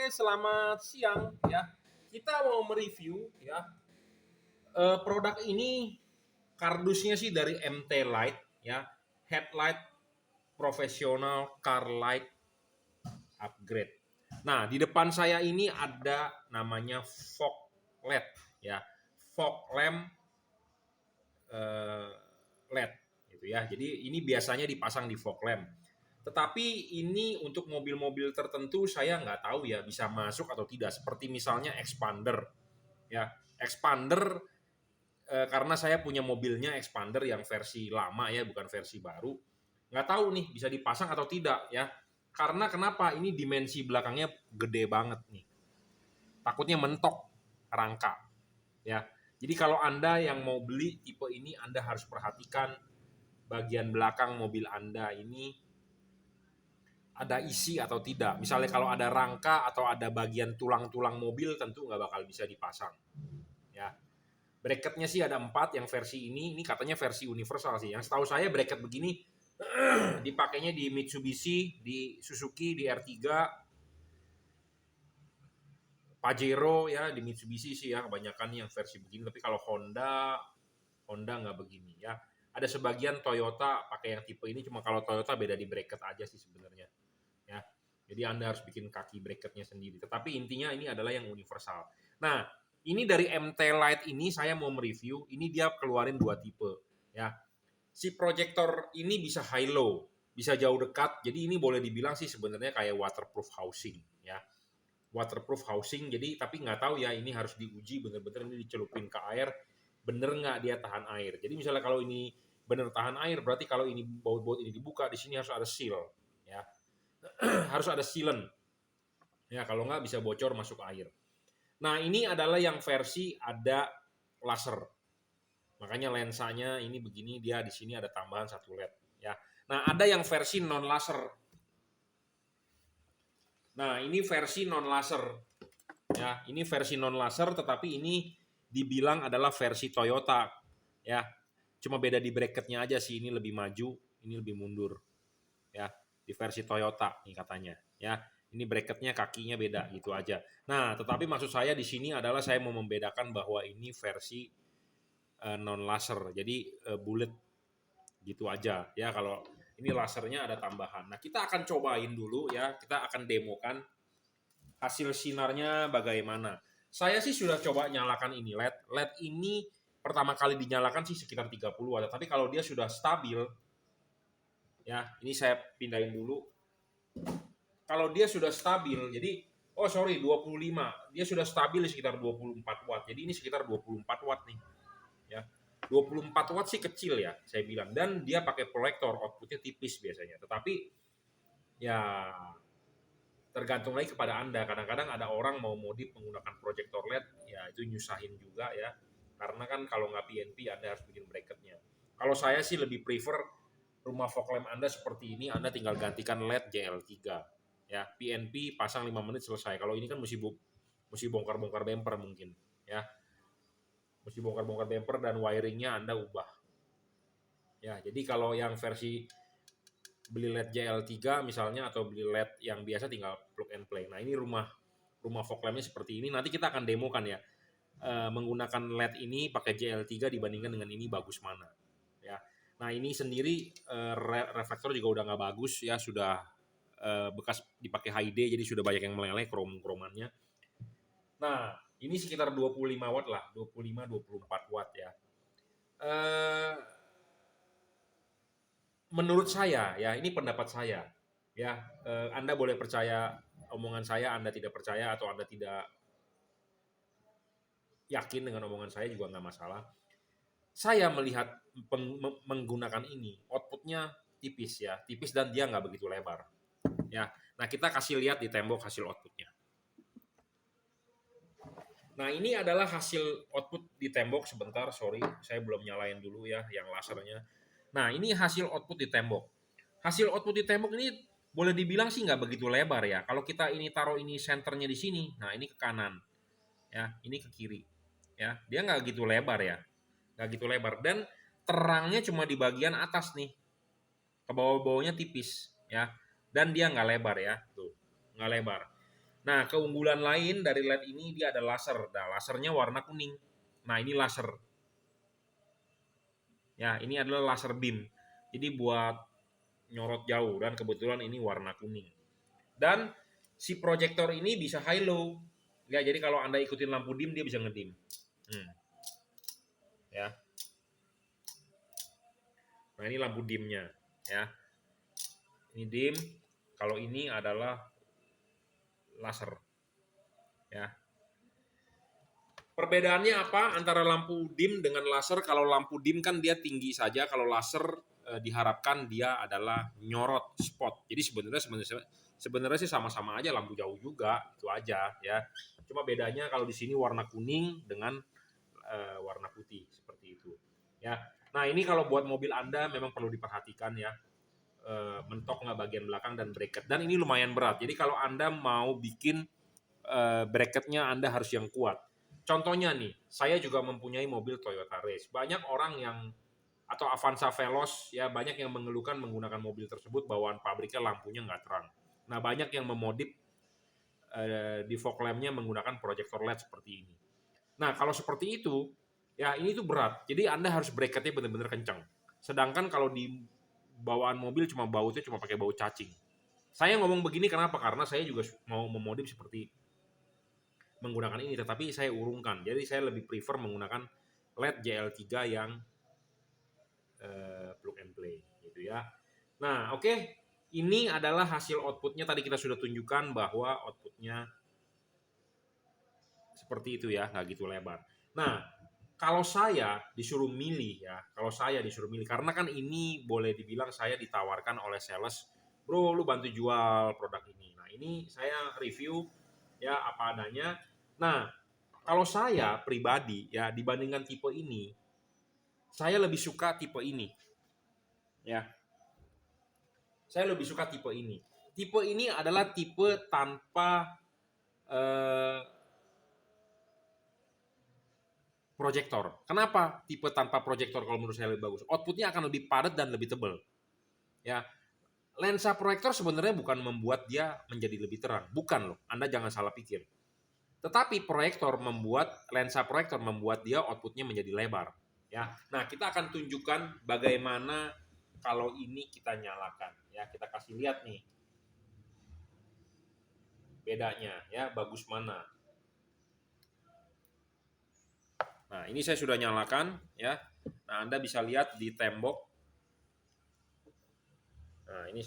selamat siang ya. Kita mau mereview ya produk ini. Kardusnya sih dari MT Light ya, headlight profesional car light upgrade. Nah, di depan saya ini ada namanya fog LED ya, fog lamp LED gitu ya. Jadi ini biasanya dipasang di fog lamp. Tetapi ini untuk mobil-mobil tertentu saya nggag tahu ya bisa masuk atau tidak. Seperti misalnya expander ya, expander karena saya punya mobilnya expander yang versi lama ya, bukan versi baru. Nggak tahu nih bisa dipasang atau tidak ya. Karena kenapa? Ini dimensi belakangnya gede banget nih. Takutnya mentok rangka ya. Jadi kalau Anda yang mau beli tipe ini, Anda harus perhatikan bagian belakang mobil Anda ini ada isi atau tidak. Misalnya kalau ada rangka atau ada bagian tulang-tulang mobil, tentu nggak bakal bisa dipasang ya. Bracketnya sih ada 4 yang versi ini katanya versi universal sih. Yang setahu saya bracket begini dipakainya di Mitsubishi, di Suzuki, di R3, Pajero ya, di Mitsubishi sih ya kebanyakan yang versi begini. Tapi kalau Honda nggak begini ya. Ada sebagian Toyota pakai yang tipe ini, cuma kalau Toyota beda di bracket aja sih sebenarnya ya. Jadi Anda harus bikin kaki bracketnya sendiri. Tetapi intinya ini adalah yang universal. Nah, ini dari MT Light ini saya mau mereview. Ini dia keluarin 2 tipe ya. Si proyektor ini bisa high low, bisa jauh dekat. Jadi ini boleh dibilang sih sebenarnya kayak waterproof housing ya. Waterproof housing. Jadi tapi nggak tahu ya, ini harus diuji bener-bener ini dicelupin ke air, bener nggak dia tahan air. Jadi misalnya kalau ini bener tahan air, berarti kalau ini baut-baut ini dibuka, di sini harus ada seal ya. Harus ada sealant ya, kalau nggak bisa bocor masuk air. Nah, ini adalah yang versi ada laser. Makanya lensanya ini begini, dia di sini ada tambahan 1 LED ya. Nah, ada yang versi non laser. Nah, ini versi non laser ya. Ini versi non laser, tetapi ini dibilang adalah versi Toyota ya. Cuma beda di bracketnya aja sih, ini lebih maju, ini lebih mundur ya. Di versi Toyota nih katanya ya. Ini bracketnya kakinya beda gitu aja. Nah, tetapi maksud saya di sini adalah saya mau membedakan bahwa ini versi non laser, jadi bullet gitu aja ya. Kalau ini lasernya ada tambahan. Nah, kita akan cobain dulu ya. Kita akan demokan hasil sinarnya bagaimana. Saya sih sudah coba nyalakan ini LED. LED ini pertama kali dinyalakan sih sekitar 30 watt. Tapi kalau dia sudah stabil ya, ini saya pindahin dulu. Kalau dia sudah stabil, jadi 25. Dia sudah stabil di sekitar 24 watt. Jadi ini sekitar 24 watt nih. Ya. 24 watt sih kecil ya, saya bilang. Dan dia pakai proyektor, outputnya tipis biasanya. Tetapi ya tergantung lagi kepada Anda. Kadang-kadang ada orang mau modif menggunakan proyektor LED, ya itu nyusahin juga ya. Karena kan kalau nggak PNP, Anda harus bikin bracketnya. Kalau saya sih lebih prefer rumah fog lamp Anda seperti ini, Anda tinggal gantikan LED JL3. Ya, PNP pasang 5 menit selesai. Kalau ini kan mesti bongkar-bongkar bumper mungkin. Ya, mesti bongkar-bongkar bumper dan wiringnya Anda ubah. Ya, jadi kalau yang versi beli LED JL3 misalnya atau beli LED yang biasa tinggal plug and play. Nah, ini rumah fog lampnya seperti ini. Nanti kita akan demokan ya. Menggunakan LED ini pakai JL3 dibandingkan dengan ini bagus mana. Ya. Nah, ini sendiri reflektor juga udah nggak bagus ya, sudah bekas dipakai high day, jadi sudah banyak yang meleleh kromannya. Nah, ini sekitar 25 watt lah, 25-24 watt ya. Menurut saya ya, ini pendapat saya ya. Anda boleh percaya omongan saya, Anda tidak percaya atau Anda tidak yakin dengan omongan saya juga nggak masalah. Saya melihat menggunakan ini, outputnya tipis ya, tipis dan dia nggak begitu lebar ya. Nah, kita kasih lihat di tembok hasil outputnya. Nah, ini adalah hasil output di tembok. Sebentar, sorry, saya belum nyalain dulu ya yang lasernya. Nah, ini hasil output di tembok. Hasil output di tembok ini boleh dibilang sih nggak begitu lebar ya. Kalau kita ini taruh ini senternya di sini, nah ini ke kanan, ya, ini ke kiri, ya, dia nggak gitu lebar ya, nggak gitu lebar. Dan terangnya cuma di bagian atas nih, ke bawah-bawahnya tipis, ya, dan dia nggak lebar ya, tuh, nggak lebar. Nah, keunggulan lain dari LED ini dia ada laser. Nah, lasernya warna kuning. Nah, ini laser. Ya, ini adalah laser beam. Jadi buat nyorot jauh dan kebetulan ini warna kuning. Dan si proyektor ini bisa high low. Ya, jadi kalau Anda ikutin lampu dim dia bisa ngedim. Ya. Nah, ini lampu dimnya, ya. Ini dim. Kalau ini adalah laser. Ya. Perbedaannya apa antara lampu dim dengan laser? Kalau lampu dim kan dia tinggi saja, kalau laser diharapkan dia adalah nyorot spot. Jadi sebenarnya sih sama-sama aja, lampu jauh juga, itu aja ya. Cuma bedanya kalau di sini warna kuning dengan warna putih seperti itu. Ya. Nah, ini kalau buat mobil Anda memang perlu diperhatikan ya. Mentok nggak bagian belakang dan bracket. Dan ini lumayan berat. Jadi kalau Anda mau bikin bracketnya Anda harus yang kuat. Contohnya nih, saya juga mempunyai mobil Toyota Race. Banyak orang yang atau Avanza Veloz ya banyak yang mengeluhkan menggunakan mobil tersebut bawaan pabriknya lampunya nggak terang. Nah, banyak yang memodif di fog lamp-nya menggunakan proyektor LED seperti ini. Nah, kalau seperti itu ya ini tuh berat. Jadi Anda harus bracketnya benar-benar kencang. Sedangkan kalau di bawaan mobil cuma bautnya cuma pakai baut cacing. Saya ngomong begini kenapa? Karena saya juga mau memodif seperti menggunakan ini, tetapi saya urungkan. Jadi saya lebih prefer menggunakan LED JL3 yang plug and play gitu ya. Nah, oke. Ini adalah hasil outputnya. Tadi kita sudah tunjukkan bahwa outputnya seperti itu ya, nggak gitu lebar. Nah, kalau saya disuruh milih ya, karena kan ini boleh dibilang saya ditawarkan oleh sales, bro, lu bantu jual produk ini. Nah, ini saya review ya apa adanya. Nah, kalau saya pribadi ya dibandingkan tipe ini, saya lebih suka tipe ini. Ya. Saya lebih suka tipe ini. Tipe ini adalah tipe tanpa proyektor. Kenapa tipe tanpa proyektor kalau menurut saya lebih bagus? Outputnya akan lebih padat dan lebih tebal. Ya, lensa proyektor sebenarnya bukan membuat dia menjadi lebih terang, bukan loh. Anda jangan salah pikir. Tetapi lensa proyektor membuat dia outputnya menjadi lebar. Ya, nah kita akan tunjukkan bagaimana kalau ini kita nyalakan. Ya, kita kasih lihat nih bedanya. Ya, bagus mana. Nah, ini saya sudah nyalakan. Ya, nah Anda bisa lihat di tembok. Nah, ini.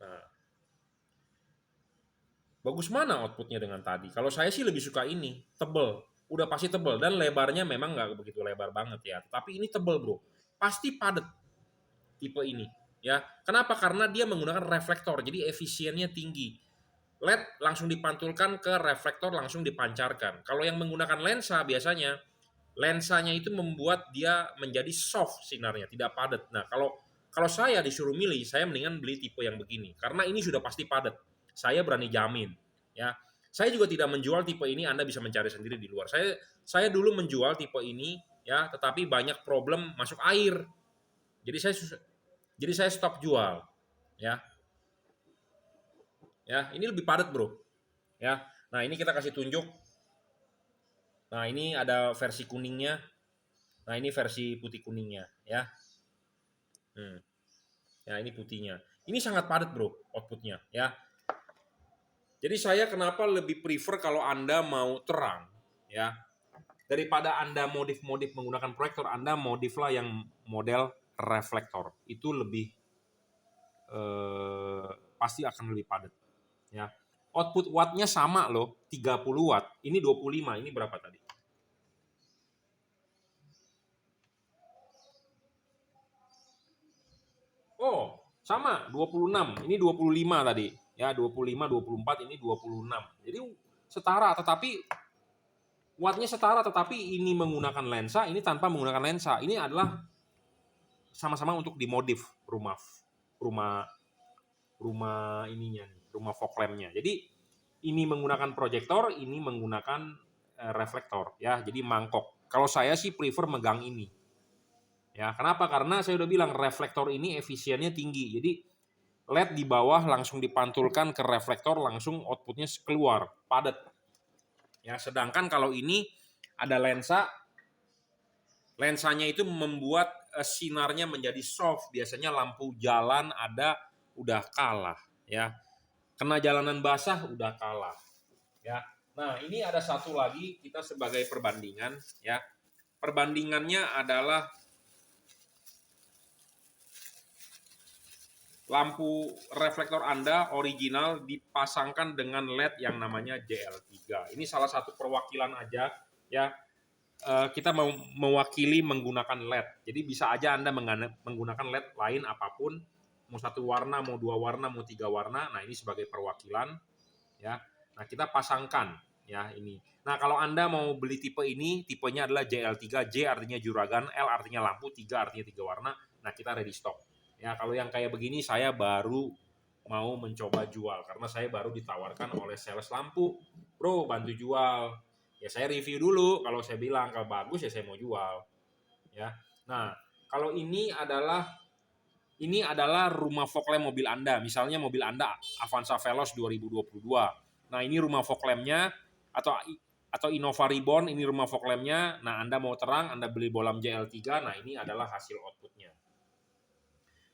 Nah, bagus mana outputnya dengan tadi? Kalau saya sih lebih suka ini, tebel. Udah pasti tebel dan lebarnya memang nggak begitu lebar banget ya. Tapi ini tebel bro, pasti padat tipe ini. Ya, kenapa? Karena dia menggunakan reflektor, jadi efisiennya tinggi. LED langsung dipantulkan ke reflektor, langsung dipancarkan. Kalau yang menggunakan lensa biasanya lensanya itu membuat dia menjadi soft sinarnya, tidak padat. Nah, kalau saya disuruh milih, saya mendingan beli tipe yang begini karena ini sudah pasti padat. Saya berani jamin, ya. Saya juga tidak menjual tipe ini, Anda bisa mencari sendiri di luar. Saya dulu menjual tipe ini, ya, tetapi banyak problem masuk air. Jadi saya stop jual, ya. Ya, ini lebih padat, Bro. Ya. Nah, ini kita kasih tunjuk. Nah, ini ada versi kuningnya. Nah, ini versi putih kuningnya, ya. Ya, ini putihnya. Ini sangat padat, bro, outputnya, ya. Jadi saya kenapa lebih prefer kalau Anda mau terang, ya. Daripada Anda modif-modif menggunakan proyektor, Anda modiflah yang model reflektor. Itu lebih pasti akan lebih padat, ya. Output wattnya sama loh, 30 watt. Ini 25, ini berapa tadi? Oh, sama, 26. Ini 25 tadi. Ya, 25, 24, ini 26. Jadi setara, tetapi wattnya setara, tetapi ini menggunakan lensa, ini tanpa menggunakan lensa. Ini adalah sama-sama untuk dimodif rumah ininya, rumah fog lamp-nya. Jadi ini menggunakan proyektor, ini menggunakan reflektor, ya. Jadi mangkok. Kalau saya sih prefer megang ini. Ya, kenapa? Karena saya udah bilang reflektor ini efisiennya tinggi. Jadi LED di bawah langsung dipantulkan ke reflektor, langsung outputnya keluar, padat. Ya, sedangkan kalau ini ada lensa, lensanya itu membuat sinarnya menjadi soft. Biasanya lampu jalan ada udah kalah, ya. Kena jalanan basah udah kalah, ya. Nah, ini ada satu lagi kita sebagai perbandingan, ya. Perbandingannya adalah lampu reflektor Anda original dipasangkan dengan LED yang namanya JL3. Ini salah satu perwakilan aja, ya. Kita mau mewakili menggunakan LED. Jadi bisa aja Anda menggunakan LED lain apapun, mau satu warna, mau dua warna, mau tiga warna. Nah, ini sebagai perwakilan, ya. Nah, kita pasangkan, ya, ini. Nah, kalau Anda mau beli tipe ini, tipenya adalah JL3, J artinya juragan, L artinya lampu, 3 artinya 3 warna. Nah, kita ready stock. Ya, kalau yang kayak begini saya baru mau mencoba jual karena saya baru ditawarkan oleh sales lampu, "Bro, bantu jual." Ya saya review dulu, kalau saya bilang kalau bagus ya saya mau jual, ya. Nah, kalau ini adalah rumah fog lamp mobil Anda. Misalnya mobil Anda Avanza Veloz 2022. Nah, ini rumah fog lamp-nya, atau Innova Reborn, ini rumah fog lamp-nya. Nah, Anda mau terang, Anda beli bolam JL3, nah ini adalah hasil output-nya.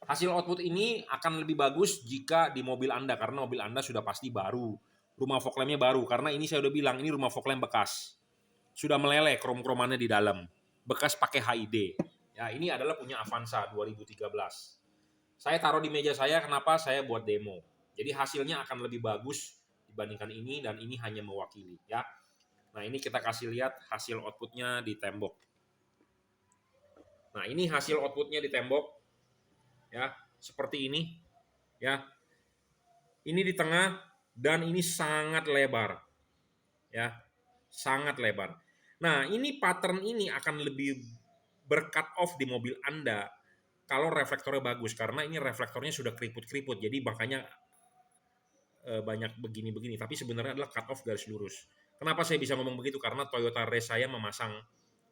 Hasil output ini akan lebih bagus jika di mobil Anda, karena mobil Anda sudah pasti baru. Rumah fog lamp-nya baru, karena ini saya udah bilang, ini rumah fog lamp bekas. Sudah meleleh krom-kromannya di dalam. Bekas pakai HID. Ya, ini adalah punya Avanza 2013. Saya taruh di meja saya, kenapa? Saya buat demo. Jadi hasilnya akan lebih bagus dibandingkan ini, dan ini hanya mewakili, ya. Nah, ini kita kasih lihat hasil outputnya di tembok. Nah, ini hasil outputnya di tembok, ya, seperti ini, ya. Ini di tengah dan ini sangat lebar, ya, sangat lebar. Nah, ini pattern ini akan lebih bercut off di mobil Anda kalau reflektornya bagus, karena ini reflektornya sudah keriput-keriput, jadi makanya banyak begini-begini. Tapi sebenarnya adalah cut off garis lurus. Kenapa saya bisa ngomong begitu? Karena Toyota Race saya memasang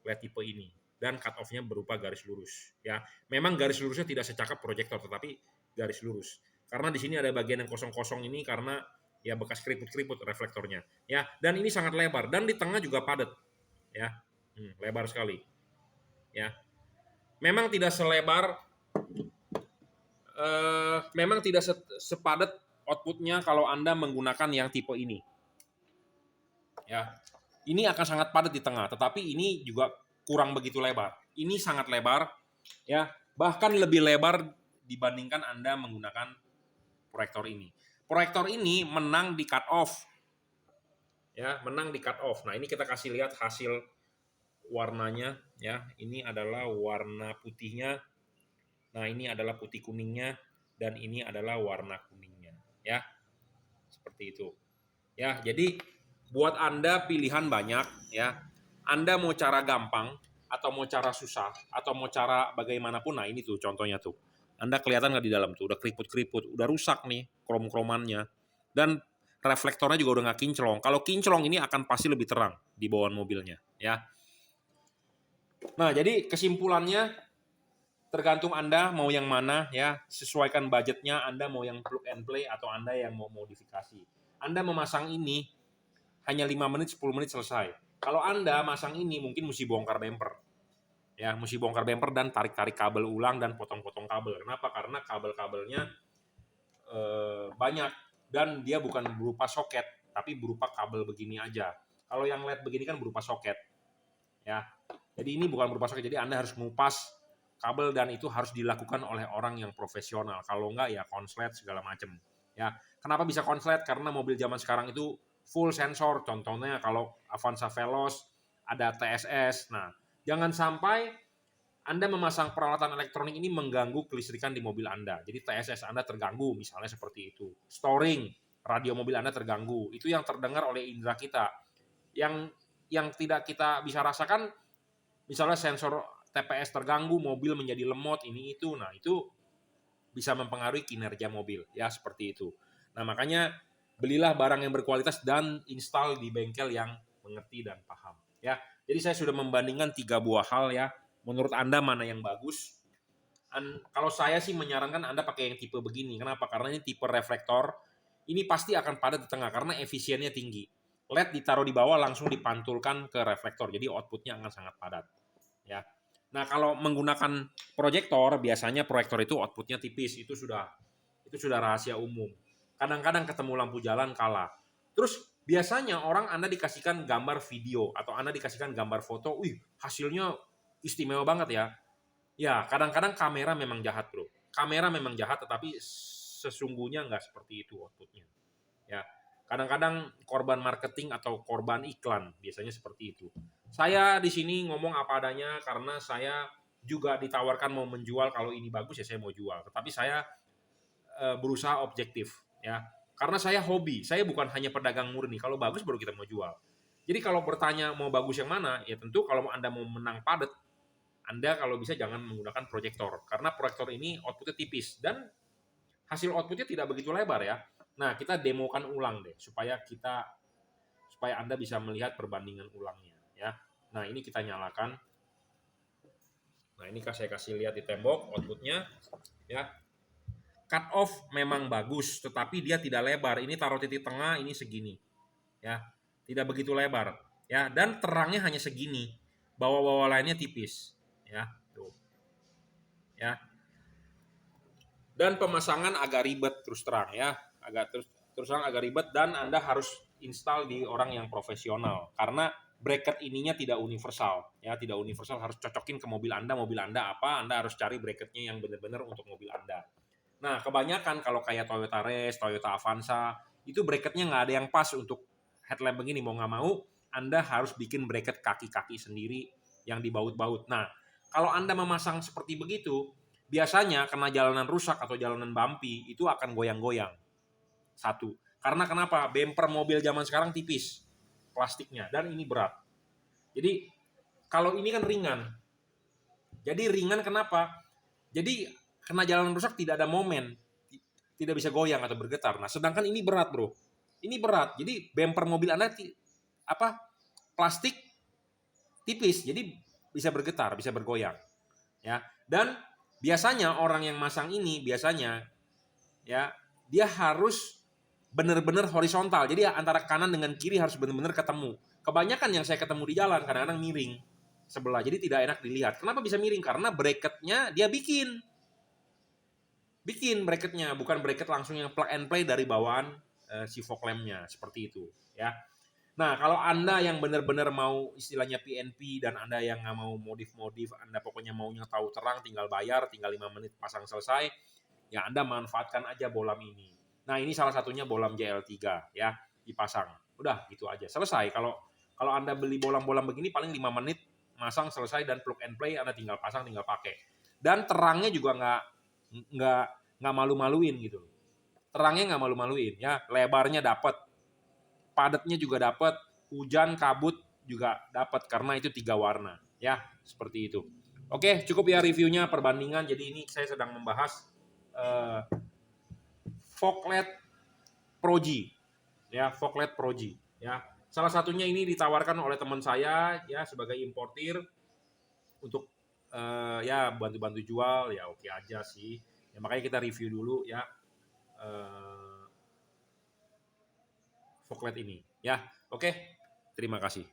LED tipe ini dan cut off-nya berupa garis lurus. Ya, memang garis lurusnya tidak secakap proyektor, tetapi garis lurus. Karena di sini ada bagian yang kosong-kosong ini karena ya bekas keriput-keriput reflektornya. Ya, dan ini sangat lebar dan di tengah juga padat. Ya, lebar sekali. Ya, memang tidak selebar, memang tidak sepadat outputnya kalau Anda menggunakan yang tipe ini. Ya, ini akan sangat padat di tengah, tetapi ini juga kurang begitu lebar. Ini sangat lebar, ya, bahkan lebih lebar dibandingkan Anda menggunakan proyektor ini. Proyektor ini menang di cut off, ya, menang di cut off. Nah, ini kita kasih lihat hasil warnanya, ya. Ini adalah warna putihnya. Nah, ini adalah putih kuningnya dan ini adalah warna kuningnya, ya. Seperti itu. Ya, jadi buat Anda pilihan banyak, ya. Anda mau cara gampang atau mau cara susah atau mau cara bagaimanapun. Nah, ini tuh contohnya tuh. Anda kelihatan nggak di dalam tuh udah keriput-keriput, udah rusak nih krom-kromannya. Dan reflektornya juga udah nggak kinclong. Kalau kinclong ini akan pasti lebih terang di bawah mobilnya, ya. Nah, jadi kesimpulannya tergantung Anda mau yang mana, ya. Sesuaikan budgetnya, Anda mau yang plug and play atau Anda yang mau modifikasi. Anda memasang ini hanya 5 menit, 10 menit selesai. Kalau Anda masang ini mungkin mesti bongkar bumper. Ya, mesti bongkar bumper dan tarik-tarik kabel ulang dan potong-potong kabel. Kenapa? Karena kabel-kabelnya banyak dan dia bukan berupa soket, tapi berupa kabel begini aja. Kalau yang LED begini kan berupa soket. Ya. Jadi ini bukan berupa soket, jadi Anda harus mengupas kabel dan itu harus dilakukan oleh orang yang profesional. Kalau enggak ya konslet segala macam. Ya. Kenapa bisa konslet? Karena mobil zaman sekarang itu full sensor. Contohnya kalau Avanza Veloz ada TSS. Nah, jangan sampai Anda memasang peralatan elektronik ini mengganggu kelistrikan di mobil Anda. Jadi TSS Anda terganggu, misalnya seperti itu. Storing, radio mobil Anda terganggu. Itu yang terdengar oleh indera kita. Yang tidak kita bisa rasakan, misalnya sensor TPS terganggu, mobil menjadi lemot, ini itu. Nah, itu bisa mempengaruhi kinerja mobil, ya seperti itu. Nah, makanya belilah barang yang berkualitas dan install di bengkel yang mengerti dan paham, ya. Jadi saya sudah membandingkan 3 buah hal, ya. Menurut Anda mana yang bagus? Kalau saya sih menyarankan Anda pakai yang tipe begini. Kenapa? Karena ini tipe reflektor. Ini pasti akan padat di tengah karena efisiennya tinggi. LED ditaruh di bawah langsung dipantulkan ke reflektor. Jadi outputnya akan sangat padat. Ya. Nah, kalau menggunakan proyektor, biasanya proyektor itu outputnya tipis. Itu sudah rahasia umum. Kadang-kadang ketemu lampu jalan kalah. Terus biasanya orang Anda dikasihkan gambar video atau Anda dikasihkan gambar foto, wih hasilnya istimewa banget ya. Ya, kadang-kadang kamera memang jahat, bro. Kamera memang jahat, tetapi sesungguhnya nggak seperti itu outputnya. Ya, kadang-kadang korban marketing atau korban iklan biasanya seperti itu. Saya di sini ngomong apa adanya karena saya juga ditawarkan mau menjual, kalau ini bagus ya saya mau jual. Tetapi saya berusaha objektif, ya. Karena saya hobi, saya bukan hanya pedagang murni. Kalau bagus baru kita mau jual. Jadi kalau bertanya mau bagus yang mana, ya tentu kalau Anda mau menang padat, Anda kalau bisa jangan menggunakan proyektor, karena proyektor ini outputnya tipis dan hasil outputnya tidak begitu lebar ya. Nah, kita demokan ulang deh supaya Anda bisa melihat perbandingan ulangnya ya. Nah, ini kita nyalakan. Nah, ini saya kasih lihat di tembok outputnya ya. Cut off memang bagus, tetapi dia tidak lebar. Ini taruh titik tengah, ini segini ya. Tidak begitu lebar ya, dan terangnya hanya segini. Bawah-bawah lainnya tipis ya. Tuh. Ya. Dan pemasangan agak ribet terus terang ya, terus terang agak ribet, dan Anda harus install di orang yang profesional karena bracket ininya tidak universal ya, tidak universal, harus cocokin ke mobil Anda apa, Anda harus cari bracketnya yang benar-benar untuk mobil Anda. Nah, kebanyakan kalau kayak Toyota Race, Toyota Avanza, itu bracketnya nggak ada yang pas untuk headlamp begini, mau nggak mau Anda harus bikin bracket kaki-kaki sendiri yang dibaut-baut. Nah, kalau Anda memasang seperti begitu, biasanya kena jalanan rusak atau jalanan bumpy, itu akan goyang-goyang. Satu. Karena kenapa? Bumper mobil zaman sekarang tipis plastiknya, dan ini berat. Jadi, kalau ini kan ringan. Jadi ringan kenapa? Jadi kena jalanan rusak tidak ada momen, tidak bisa goyang atau bergetar. Nah, sedangkan ini berat, bro. Ini berat. Jadi bumper mobil Anda plastik tipis, jadi bisa bergetar, bisa bergoyang, ya. Dan biasanya orang yang masang ini biasanya ya, dia harus benar-benar horizontal. Jadi antara kanan dengan kiri harus benar-benar ketemu. Kebanyakan yang saya ketemu di jalan kadang-kadang miring sebelah, jadi tidak enak dilihat. Kenapa bisa miring? Karena bracketnya dia bikin bracketnya, bukan bracket langsung yang plug and play dari bawaan si fog lampnya, seperti itu ya. Nah, kalau Anda yang benar-benar mau istilahnya PNP dan Anda yang nggak mau modif-modif, Anda pokoknya maunya tahu terang, tinggal bayar, tinggal 5 menit pasang selesai, ya Anda manfaatkan aja bolam ini. Nah, ini salah satunya bolam JL3 ya, dipasang. Udah gitu aja, selesai. Kalau Anda beli bolam-bolam begini paling 5 menit masang selesai, dan plug and play, Anda tinggal pasang, tinggal pakai. Dan terangnya juga nggak malu-maluin gitu. Terangnya nggak malu-maluin ya, lebarnya dapat, padatnya juga dapat, hujan kabut juga dapat, karena itu 3 warna ya, seperti itu. Oke, cukup ya reviewnya, perbandingan. Jadi ini saya sedang membahas fog LED Pro G ya, fog LED Pro G ya. Salah satunya ini ditawarkan oleh teman saya ya sebagai importir untuk ya bantu-bantu jual, ya oke aja sih. Ya, makanya kita review dulu ya fog LED ini ya. Oke, terima kasih.